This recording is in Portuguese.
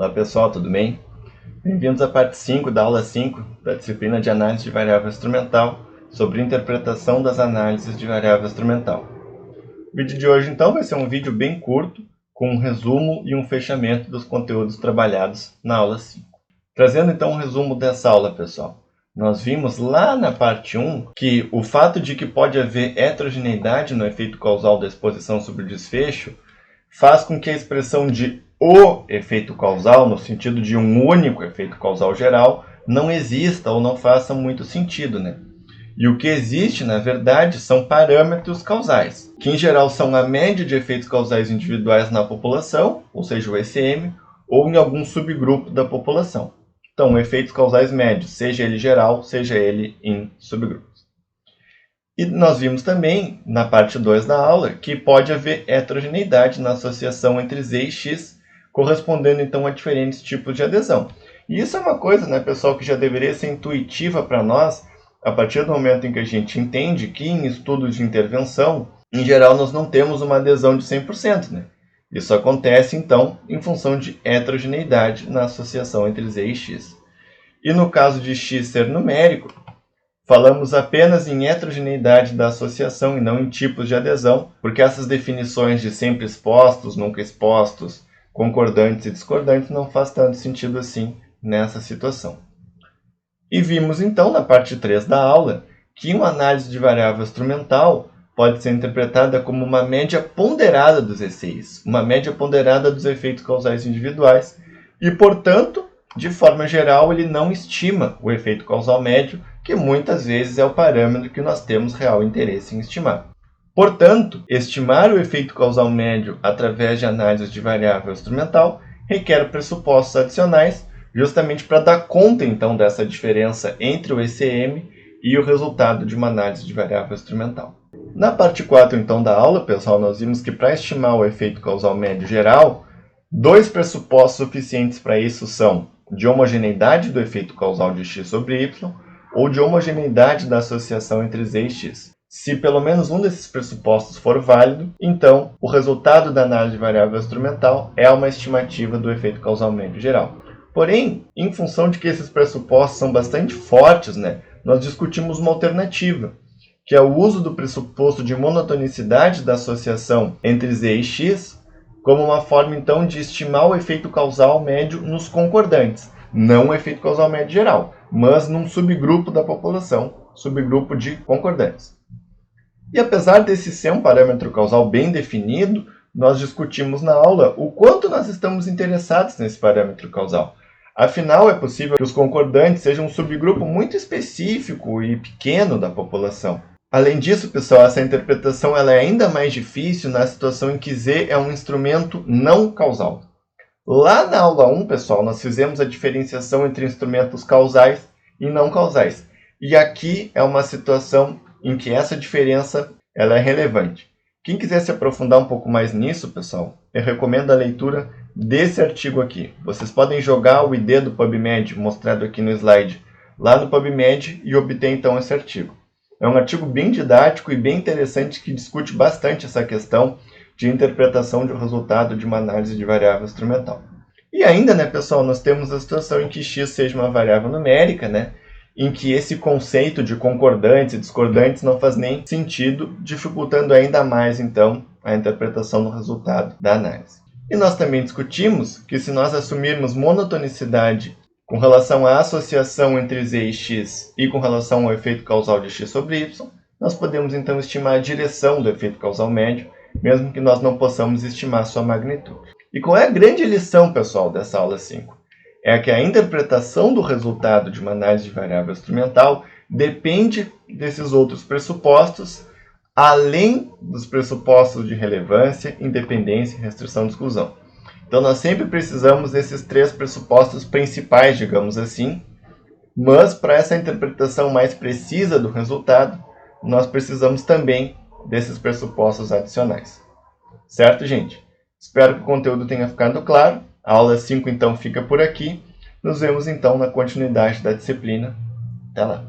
Olá pessoal, tudo bem? Bem-vindos à parte 5 da aula 5 da disciplina de análise de variável instrumental sobre interpretação das análises de variável instrumental. O vídeo de hoje então vai ser um vídeo bem curto, com um resumo e um fechamento dos conteúdos trabalhados na aula 5. Trazendo então um resumo dessa aula, pessoal. Nós vimos lá na parte 1 que o fato de que pode haver heterogeneidade no efeito causal da exposição sobre o desfecho faz com que a expressão de o efeito causal, no sentido de um único efeito causal geral, não exista ou não faça muito sentido, né? E o que existe, na verdade, são parâmetros causais, que em geral são a média de efeitos causais individuais na população, ou seja, o ECM, ou em algum subgrupo da população. Então, efeitos causais médios, seja ele geral, seja ele em subgrupos. E nós vimos também, na parte 2 da aula, que pode haver heterogeneidade na associação entre Z e X, correspondendo então a diferentes tipos de adesão. E isso é uma coisa, né, pessoal, que já deveria ser intuitiva para nós, a partir do momento em que a gente entende que em estudos de intervenção, em geral, nós não temos uma adesão de 100%, né? Isso acontece, então, em função de heterogeneidade na associação entre Z e X. E no caso de X ser numérico, falamos apenas em heterogeneidade da associação e não em tipos de adesão, porque essas definições de sempre expostos, nunca expostos, concordantes e discordantes não faz tanto sentido assim nessa situação. E vimos então na parte 3 da aula que uma análise de variável instrumental pode ser interpretada como uma média ponderada dos ECIs, uma média ponderada dos efeitos causais individuais e, portanto, de forma geral, ele não estima o efeito causal médio, que muitas vezes é o parâmetro que nós temos real interesse em estimar. Portanto, estimar o efeito causal médio através de análise de variável instrumental requer pressupostos adicionais, justamente para dar conta, então, dessa diferença entre o ECM e o resultado de uma análise de variável instrumental. Na parte 4, então, da aula, pessoal, nós vimos que para estimar o efeito causal médio geral, dois pressupostos suficientes para isso são de homogeneidade do efeito causal de x sobre y ou de homogeneidade da associação entre z e x. Se pelo menos um desses pressupostos for válido, então o resultado da análise de variável instrumental é uma estimativa do efeito causal médio geral. Porém, em função de que esses pressupostos são bastante fortes, né, nós discutimos uma alternativa, que é o uso do pressuposto de monotonicidade da associação entre z e x, como uma forma, então, de estimar o efeito causal médio nos concordantes, não o efeito causal médio geral, mas num subgrupo da população, subgrupo de concordantes. E apesar desse ser um parâmetro causal bem definido, nós discutimos na aula o quanto nós estamos interessados nesse parâmetro causal. Afinal, é possível que os concordantes sejam um subgrupo muito específico e pequeno da população. Além disso, pessoal, essa interpretação ela é ainda mais difícil na situação em que Z é um instrumento não causal. Lá na aula 1, pessoal, nós fizemos a diferenciação entre instrumentos causais e não causais. E aqui é uma situação em que essa diferença ela é relevante. Quem quiser se aprofundar um pouco mais nisso, pessoal, eu recomendo a leitura desse artigo aqui. Vocês podem jogar o ID do PubMed, mostrado aqui no slide, lá no PubMed e obter então esse artigo. É um artigo bem didático e bem interessante que discute bastante essa questão de interpretação de um resultado de uma análise de variável instrumental. E ainda, né, pessoal, nós temos a situação em que x seja uma variável numérica, né, em que esse conceito de concordantes e discordantes não faz nem sentido, dificultando ainda mais, então, a interpretação do resultado da análise. E nós também discutimos que se nós assumirmos monotonicidade com relação à associação entre z e x e com relação ao efeito causal de x sobre y, nós podemos então estimar a direção do efeito causal médio, mesmo que nós não possamos estimar sua magnitude. E qual é a grande lição, pessoal, dessa aula 5? É que a interpretação do resultado de uma análise de variável instrumental depende desses outros pressupostos, além dos pressupostos de relevância, independência, restrição e exclusão. Então, nós sempre precisamos desses três pressupostos principais, digamos assim, mas para essa interpretação mais precisa do resultado, nós precisamos também desses pressupostos adicionais. Certo, gente? Espero que o conteúdo tenha ficado claro. A aula 5, então, fica por aqui. Nos vemos, então, na continuidade da disciplina. Até lá!